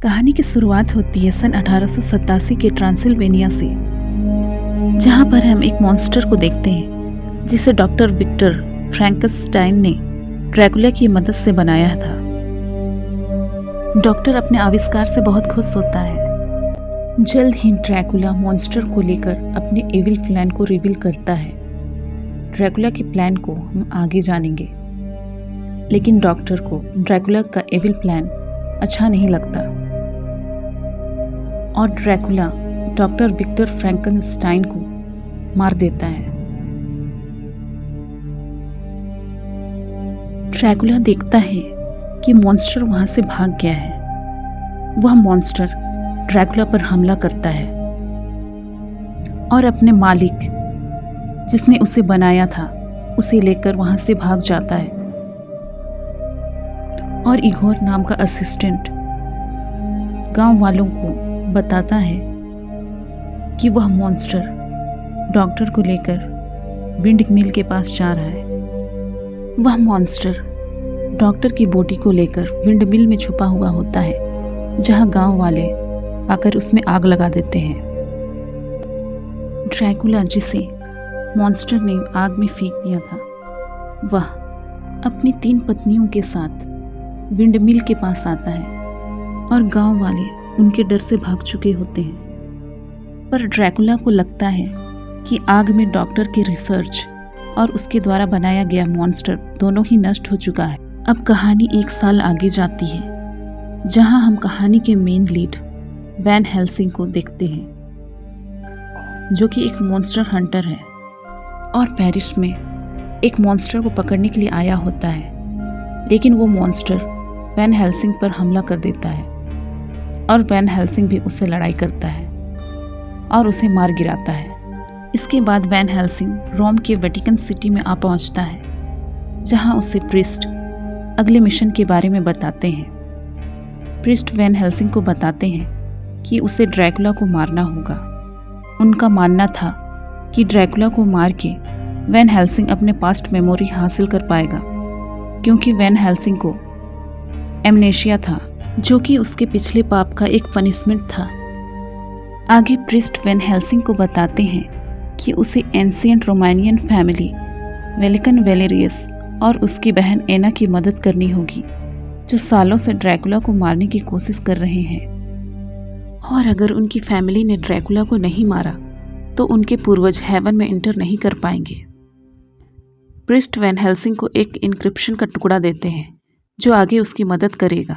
कहानी की शुरुआत होती है सन 1887 के ट्रांसिल्वेनिया से, जहां पर हम एक मॉन्स्टर को देखते हैं जिसे डॉक्टर विक्टर फ्रैंकनस्टाइन ने ड्रैकुला की मदद से बनाया था। डॉक्टर अपने आविष्कार से बहुत खुश होता है। जल्द ही ड्रैकुला मॉन्स्टर को लेकर अपने एविल प्लान को रिवील करता है। ड्रैकुला के प्लान को हम आगे जानेंगे, लेकिन डॉक्टर को ड्रैकुला का एविल प्लान अच्छा नहीं लगता और ड्रैकुला डॉक्टर विक्टर फ्रैंकनस्टाइन को मार देता है। ड्रैकुला देखता है कि मॉन्स्टर वहां से भाग गया है। वह मॉन्स्टर ड्रैकुला पर हमला करता है और अपने मालिक, जिसने उसे बनाया था, उसे लेकर वहां से भाग जाता है और इगोर नाम का असिस्टेंट गांव वालों को बताता है कि वह मॉन्स्टर डॉक्टर को लेकर विंड मिल के पास जा रहा है। वह मॉन्स्टर डॉक्टर की बॉडी को लेकर विंड मिल में छुपा हुआ होता है, जहां गांव वाले आकर उसमें आग लगा देते हैं। ड्रैकुला, जिसे मॉन्स्टर ने आग में फेंक दिया था, वह अपनी 3 पत्नियों के साथ विंड मिल के पास आता है और गांव वाले उनके डर से भाग चुके होते हैं। पर ड्रैकुला को लगता है कि आग में डॉक्टर की रिसर्च और उसके द्वारा बनाया गया मॉन्स्टर दोनों ही नष्ट हो चुका है। अब कहानी 1 साल आगे जाती है, जहां हम कहानी के मेन लीड वैन हेल्सिंग को देखते हैं, जो कि एक मॉन्स्टर हंटर है और पेरिस में एक मॉन्स्टर को पकड़ने के लिए आया होता है। लेकिन वो मॉन्स्टर वैन हेल्सिंग पर हमला कर देता है और वैन हेल्सिंग भी उससे लड़ाई करता है और उसे मार गिराता है। इसके बाद वैन हेल्सिंग रोम के वेटिकन सिटी में आ पहुंचता है, जहां उसे प्रिस्ट अगले मिशन के बारे में बताते हैं। प्रिस्ट वैन हेल्सिंग को बताते हैं कि उसे ड्रैकुला को मारना होगा। उनका मानना था कि ड्रैकुला को मार के वैन हेल्सिंग अपने पास्ट मेमोरी हासिल कर पाएगा, क्योंकि वैन हेल्सिंग को एमनेशिया था, जो कि उसके पिछले पाप का एक पनिशमेंट था। आगे प्रिस्ट वैन हेल्सिंग को बताते हैं कि उसे एंशिएंट रोमानियन फैमिली वेलिकन वेलेरियस और उसकी बहन एना की मदद करनी होगी, जो सालों से ड्रैकुला को मारने की कोशिश कर रहे हैं। और अगर उनकी फैमिली ने ड्रैकुला को नहीं मारा तो उनके पूर्वज हेवन में इंटर नहीं कर पाएंगे। प्रिस्ट वैन हेल्सिंग को एक इनक्रिप्शन का टुकड़ा देते हैं, जो आगे उसकी मदद करेगा।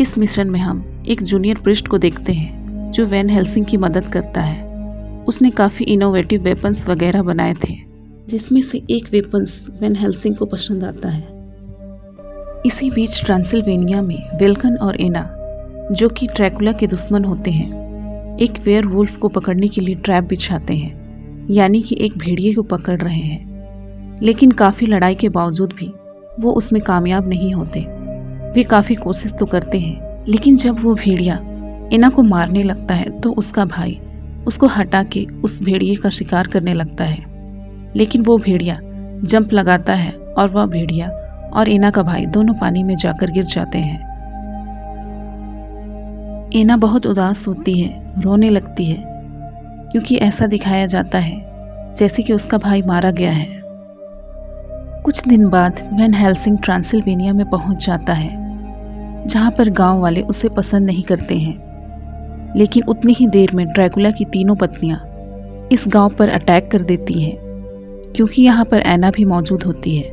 इस मिशन में हम एक जूनियर प्रिस्ट को देखते हैं, जो वैन हेल्सिंग की मदद करता है। उसने काफ़ी इनोवेटिव वेपन्स वगैरह बनाए थे, जिसमें से एक वेपन्स वैन हेल्सिंग को पसंद आता है। इसी बीच ट्रांसिल्वेनिया में वेल्कन और एना, जो कि ड्रैकुला के दुश्मन होते हैं, एक वेयरवुल्फ को पकड़ने के लिए ट्रैप बिछाते हैं, यानी कि एक भेड़िए को पकड़ रहे हैं। लेकिन काफ़ी लड़ाई के बावजूद भी वो उसमें कामयाब नहीं होते। वे काफ़ी कोशिश तो करते हैं, लेकिन जब वो भेड़िया एना को मारने लगता है तो उसका भाई उसको हटा के उस भेड़िए का शिकार करने लगता है। लेकिन वो भेड़िया जंप लगाता है और वह भेड़िया और एना का भाई दोनों पानी में जाकर गिर जाते हैं। एना बहुत उदास होती है, रोने लगती है, क्योंकि ऐसा दिखाया जाता है जैसे कि उसका भाई मारा गया है। कुछ दिन बाद वैन हेल्सिंग ट्रांसिल्वेनिया में पहुंच जाता है, जहां पर गांव वाले उसे पसंद नहीं करते हैं। लेकिन उतनी ही देर में ड्रैकुला की तीनों पत्नियां इस गांव पर अटैक कर देती हैं, क्योंकि यहां पर एना भी मौजूद होती है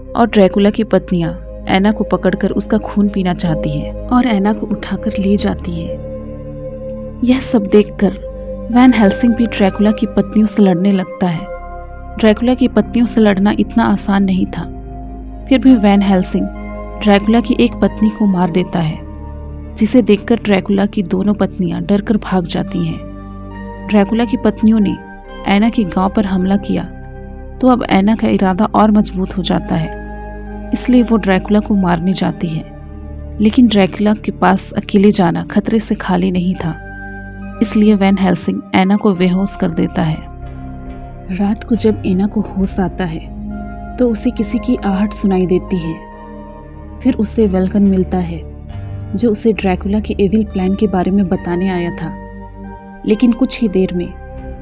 और ड्रैकुला की पत्नियां एना को पकड़कर उसका खून पीना चाहती हैं और एना को उठाकर ले जाती है। यह सब देखकर वैन हेल्सिंग भी ड्रैकुला की पत्नियों से लड़ने लगता है। ड्रैकुला की पत्नियों से लड़ना इतना आसान नहीं था, फिर भी वैन हेल्सिंग ड्रैकुला की एक पत्नी को मार देता है, जिसे देखकर ड्रैकुला की दोनों पत्नियां डरकर भाग जाती हैं। ड्रैकुला की पत्नियों ने एना के गांव पर हमला किया, तो अब एना का इरादा और मजबूत हो जाता है, इसलिए वो ड्रैकुला को मारने जाती है। लेकिन ड्रैकुला के पास अकेले जाना खतरे से खाली नहीं था, इसलिए वैन हेल्सिंग एना को बेहोश कर देता है। रात को जब एना को होश आता है तो उसे किसी की आहट सुनाई देती है। फिर उसे वेल्कन मिलता है, जो उसे ड्रैकुला के एविल प्लान के बारे में बताने आया था। लेकिन कुछ ही देर में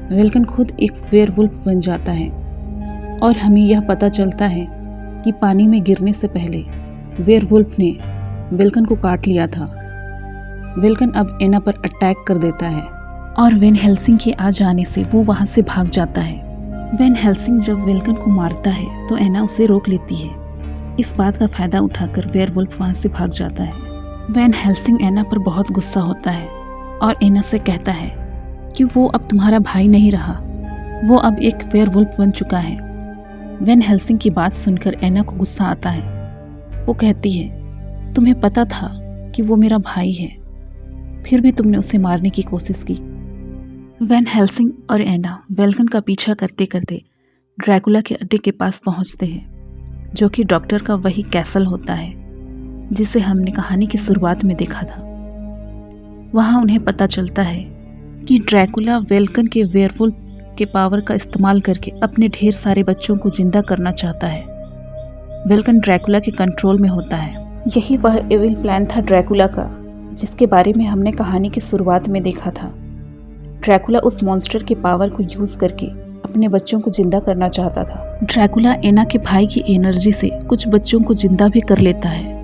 वेल्कन खुद एक वेयरवुल्फ बन जाता है और हमें यह पता चलता है कि पानी में गिरने से पहले वेयरवुल्फ ने वेल्कन को काट लिया था। वेल्कन अब एना पर अटैक कर देता है और वैन हेल्सिंग के आ जाने से वो वहाँ से भाग जाता है। वैन हेल्सिंग जब वेल्कन को मारता है तो एना उसे रोक लेती है। इस बात का फ़ायदा उठाकर वेयरवुल्फ वहाँ से भाग जाता है। वैन हेल्सिंग एना पर बहुत गुस्सा होता है और एना से कहता है कि वो अब तुम्हारा भाई नहीं रहा, वो अब एक वेयरवुल्फ बन चुका है। वैन हेल्सिंग की बात सुनकर एना को गुस्सा आता है। वो कहती है, तुम्हें पता था कि वो मेरा भाई है, फिर भी तुमने उसे मारने की कोशिश की। वैन हेल्सिंग और एना वेल्कन का पीछा करते करते ड्रैकुला के अड्डे के पास पहुंचते हैं, जो कि डॉक्टर का वही कैसल होता है जिसे हमने कहानी की शुरुआत में देखा था। वहां उन्हें पता चलता है कि ड्रैकुला वेल्कन के वेयरवुल्फ के पावर का इस्तेमाल करके अपने ढेर सारे बच्चों को जिंदा करना चाहता है। वेल्कन ड्रैकुला के कंट्रोल में होता है। यही वह एविल प्लान था ड्रैकुला का, जिसके बारे में हमने कहानी की शुरुआत में देखा था। ड्रैकुला उस मॉन्स्टर के पावर को यूज़ करके अपने बच्चों को जिंदा करना चाहता था। ड्रैकुला एना के भाई की एनर्जी से कुछ बच्चों को जिंदा भी कर लेता है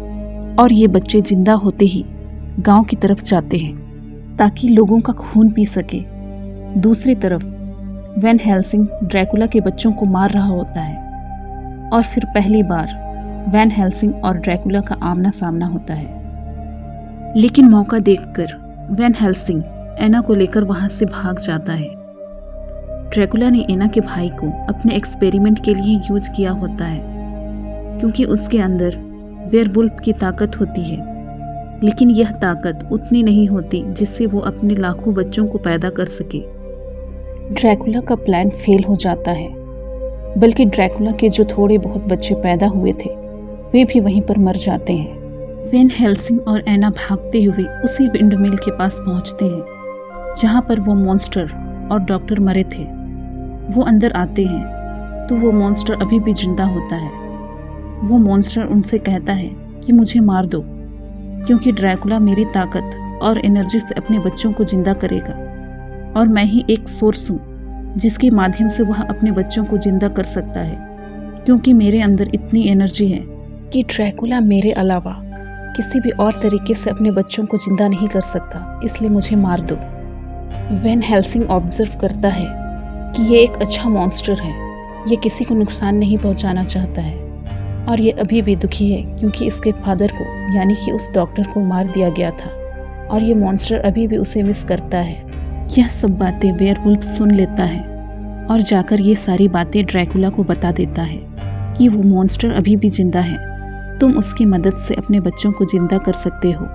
और ये बच्चे जिंदा होते ही गांव की तरफ जाते हैं ताकि लोगों का खून पी सके। दूसरी तरफ वैन हेल्सिंग ड्रैकुला के बच्चों को मार रहा होता है और फिर पहली बार वैन हेल्सिंग और ड्रैकुला का आमना सामना होता है। लेकिन मौका देखकर वैन हेल्सिंग एना को लेकर वहां से भाग जाता है। ड्रैकुला ने एना के भाई को अपने एक्सपेरिमेंट के लिए यूज किया होता है, क्योंकि उसके अंदर वेयरवुल्फ की ताकत होती है। लेकिन यह ताकत उतनी नहीं होती जिससे वो अपने लाखों बच्चों को पैदा कर सके। ड्रैकुला का प्लान फेल हो जाता है, बल्कि ड्रैकुला के जो थोड़े बहुत बच्चे पैदा हुए थे वे भी वहीं पर मर जाते हैं। वैन हेल्सिंग और एना भागते हुए उसी विंडमिल के पास पहुंचते हैं जहां पर वो मॉन्स्टर और डॉक्टर मरे थे। वो अंदर आते हैं तो वो मॉन्स्टर अभी भी जिंदा होता है। वो मॉन्स्टर उनसे कहता है कि मुझे मार दो, क्योंकि ड्रैकुला मेरी ताकत और एनर्जी से अपने बच्चों को जिंदा करेगा और मैं ही एक सोर्स हूँ जिसके माध्यम से वह अपने बच्चों को जिंदा कर सकता है, क्योंकि मेरे अंदर इतनी एनर्जी है कि ड्रैकुला मेरे अलावा किसी भी और तरीके से अपने बच्चों को जिंदा नहीं कर सकता, इसलिए मुझे मार दो। वैन हेल्सिंग ऑब्जर्व करता है कि ये एक अच्छा मॉन्स्टर है, ये किसी को नुकसान नहीं पहुंचाना चाहता है और ये अभी भी दुखी है क्योंकि इसके फादर को यानी कि उस डॉक्टर को मार दिया गया था और ये मॉन्स्टर अभी भी उसे मिस करता है। यह सब बातें वेयरवुल्फ सुन लेता है और जाकर ये सारी बातें ड्रैकुला को बता देता है कि वो मॉन्स्टर अभी भी जिंदा है, तुम उसकी मदद से अपने बच्चों को जिंदा कर सकते हो,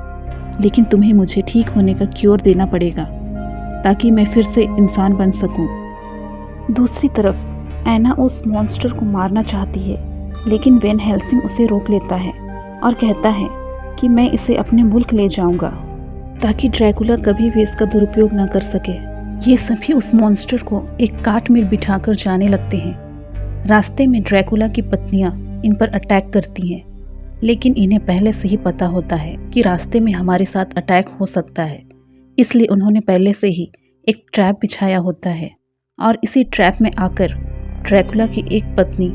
लेकिन तुम्हें मुझे ठीक होने का क्योर देना पड़ेगा ताकि मैं फिर से इंसान बन सकूं। दूसरी तरफ एना उस मॉन्स्टर को मारना चाहती है, लेकिन वैन हेल्सिंग उसे रोक लेता है और कहता है कि मैं इसे अपने मुल्क ले जाऊंगा ताकि ड्रैकुला कभी भी इसका दुरुपयोग ना कर सके। ये सभी उस मॉन्स्टर को एक काट में बिठाकर जाने लगते हैं। रास्ते में ड्रैकुला की पत्नियां इन पर अटैक करती हैं, लेकिन इन्हें पहले से ही पता होता है कि रास्ते में हमारे साथ अटैक हो सकता है, इसलिए उन्होंने पहले से ही एक ट्रैप बिछाया होता है और इसी ट्रैप में आकर ड्रैकुला की एक पत्नी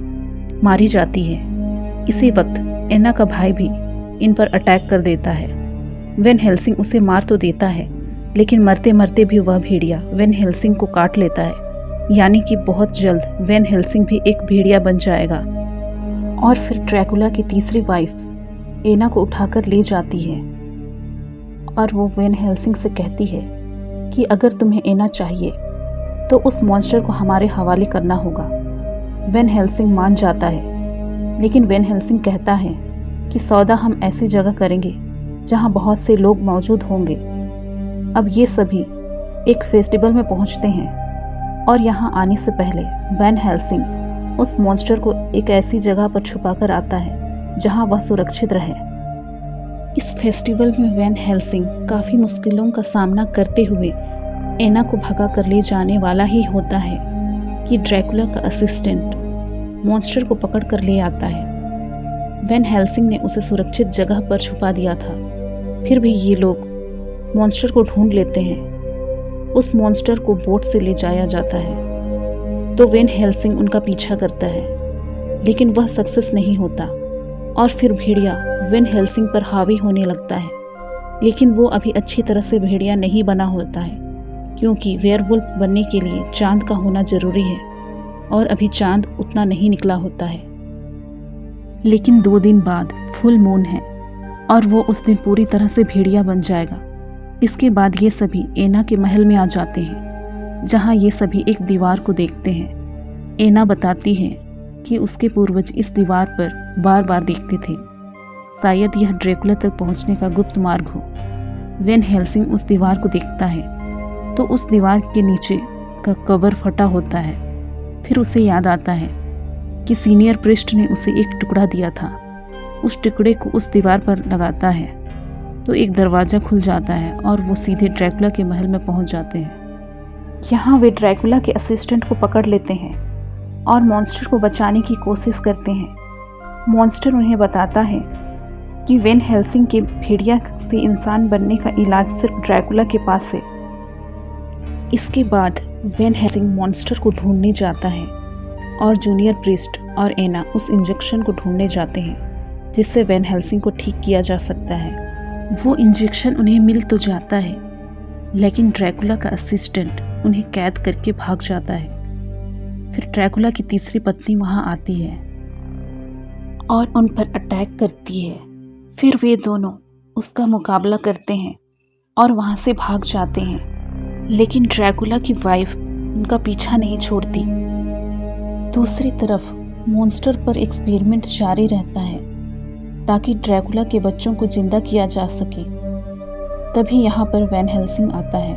मारी जाती है। इसी वक्त एना का भाई भी इन पर अटैक कर देता है। वैन हेल्सिंग उसे मार तो देता है, लेकिन मरते मरते भी वह भेड़िया वैन हेल्सिंग को काट लेता है, यानी कि बहुत जल्द वैन हेल्सिंग भी एक भेड़िया बन जाएगा। और फिर ड्रैकुला की तीसरी वाइफ एना को उठाकर ले जाती है और वो वैन हेल्सिंग से कहती है कि अगर तुम्हें एना चाहिए तो उस मॉन्स्टर को हमारे हवाले करना होगा। वैन हेल्सिंग मान जाता है, लेकिन वैन हेल्सिंग कहता है कि सौदा हम ऐसी जगह करेंगे जहां बहुत से लोग मौजूद होंगे। अब ये सभी एक फेस्टिवल में पहुंचते हैं और यहाँ आने से पहले वैन हेल्सिंग उस मॉन्स्टर को एक ऐसी जगह पर छुपाकर आता है जहां वह सुरक्षित रहे। इस फेस्टिवल में वैन हेल्सिंग काफ़ी मुश्किलों का सामना करते हुए एना को भगा कर ले जाने वाला ही होता है कि ड्रैकुला का असिस्टेंट मॉन्स्टर को पकड़ कर ले आता है। वैन हेल्सिंग ने उसे सुरक्षित जगह पर छुपा दिया था, फिर भी ये लोग मॉन्स्टर को ढूंढ लेते हैं। उस मॉन्स्टर को बोट से ले जाया जाता है तो वेन हेल्सिंग उनका पीछा करता है, लेकिन वह सक्सेस नहीं होता और फिर भेड़िया वेन हेल्सिंग पर हावी होने लगता है। लेकिन वो अभी अच्छी तरह से भेड़िया नहीं बना होता है, क्योंकि वेयरवुल्फ बनने के लिए चांद का होना ज़रूरी है और अभी चांद उतना नहीं निकला होता है। लेकिन 2 दिन बाद फुल मून है और वो उस दिन पूरी तरह से भेड़िया बन जाएगा। इसके बाद ये सभी एना के महल में आ जाते हैं, जहाँ ये सभी एक दीवार को देखते हैं। एना बताती है कि उसके पूर्वज इस दीवार पर बार बार देखते थे। शायद यह ड्रैकुला तक पहुँचने का गुप्त मार्ग हो। वेन हेल्सिंग उस दीवार को देखता है तो उस दीवार के नीचे का कवर फटा होता है। फिर उसे याद आता है कि सीनियर प्रिस्ट ने उसे एक टुकड़ा दिया था। उस टुकड़े को उस दीवार पर लगाता है तो एक दरवाज़ा खुल जाता है और वो सीधे ड्रैकुला के महल में पहुंच जाते हैं। यहाँ वे ड्रैकुला के असिस्टेंट को पकड़ लेते हैं और मॉन्स्टर को बचाने की कोशिश करते हैं। मॉन्स्टर उन्हें बताता है कि वेन हेल्सिंग के भेड़िया से इंसान बनने का इलाज सिर्फ ड्रैकुला के पास है। इसके बाद वेन हेल्सिंग मॉन्स्टर को ढूंढने जाता है और जूनियर प्रिस्ट और एना उस इंजेक्शन को ढूंढने जाते हैं जिससे वेन हेल्सिंग को ठीक किया जा सकता है। वो इंजेक्शन उन्हें मिल तो जाता है, लेकिन ड्रैकुला का असिस्टेंट उन्हें कैद करके भाग जाता है। फिर ड्रैकुला की तीसरी पत्नी वहाँ आती है और उन पर अटैक करती है। फिर वे दोनों उसका मुकाबला करते हैं और वहाँ से भाग जाते हैं, लेकिन ड्रैकुला की वाइफ उनका पीछा नहीं छोड़ती। दूसरी तरफ मॉन्स्टर पर एक्सपेरिमेंट जारी रहता है ताकि ड्रैकुला के बच्चों को जिंदा किया जा सके। तभी यहाँ पर वैन हेल्सिंग आता है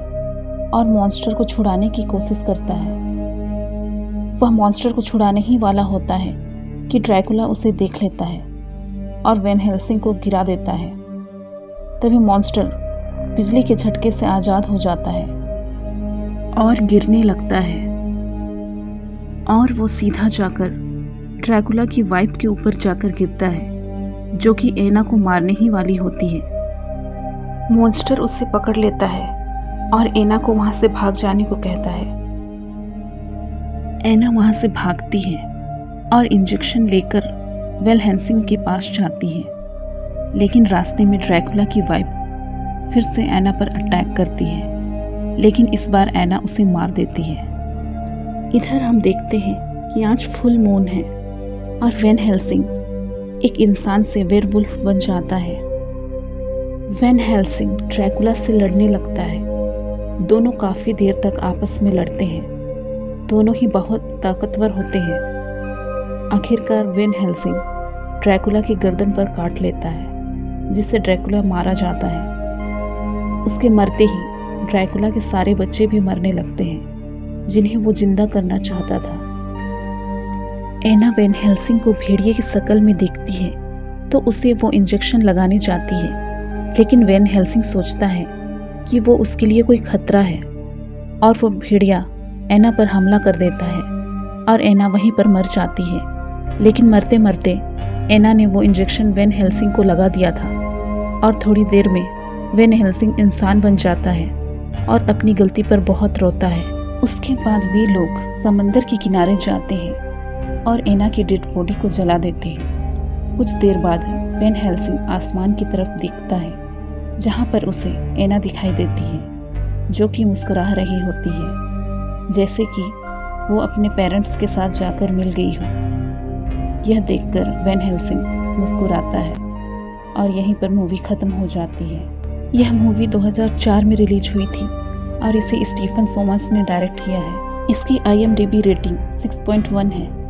और मॉन्स्टर को छुड़ाने की कोशिश करता है। वह मॉन्स्टर को छुड़ाने ही वाला होता है कि ड्रैकुला उसे देख लेता है और वैन हेल्सिंग को गिरा देता है। तभी मॉन्स्टर बिजली के झटके से आज़ाद हो जाता है और गिरने लगता है और वो सीधा जाकर ड्रैकुला की वाइफ के ऊपर जाकर गिरता है, जो कि एना को मारने ही वाली होती है। मॉन्स्टर उसे पकड़ लेता है और एना को वहां से भाग जाने को कहता है। एना वहां से भागती है और इंजेक्शन लेकर वेन हेल्सिंग के पास जाती है, लेकिन रास्ते में ड्रैकुला की वाइफ फिर से एना पर अटैक करती है, लेकिन इस बार एना उसे मार देती है। इधर हम देखते हैं कि आज फुल मून है और वेन हेल्सिंग एक इंसान से वेयरवुल्फ बन जाता है। वेन हेल्सिंग ड्रैकुला से लड़ने लगता है। दोनों काफ़ी देर तक आपस में लड़ते हैं। दोनों ही बहुत ताकतवर होते हैं। आखिरकार वेन हेल्सिंग ड्रैकुला की गर्दन पर काट लेता है, जिससे ड्रैकुला मारा जाता है। उसके मरते ही ड्रैकुला के सारे बच्चे भी मरने लगते हैं, जिन्हें वो जिंदा करना चाहता था। एना वेन हेल्सिंग को भेड़िए की शक्ल में देखती है तो उसे वो इंजेक्शन लगाने जाती है, लेकिन वेन हेल्सिंग सोचता है कि वो उसके लिए कोई खतरा है और वो भेड़िया एना पर हमला कर देता है और एना वहीं पर मर जाती है। लेकिन मरते मरते एना ने वो इंजेक्शन वेन हेल्सिंग को लगा दिया था और थोड़ी देर में वेन हेल्सिंग इंसान बन जाता है और अपनी गलती पर बहुत रोता है। उसके बाद वे लोग समंदर के किनारे जाते हैं और एना की डेड बॉडी को जला देते हैं। कुछ देर बाद वेन हेल्सिंग आसमान की तरफ देखता है, जहाँ पर उसे एना दिखाई देती है, जो कि मुस्कुरा रही होती है, जैसे कि वो अपने पेरेंट्स के साथ जाकर मिल गई हो। यह देखकर वेन हेल्सिंग मुस्कुराता है और यहीं पर मूवी ख़त्म हो जाती है। यह मूवी 2004 में रिलीज हुई थी और इसे स्टीफन सोमस ने डायरेक्ट किया है। इसकी IMDb रेटिंग 6.1 है।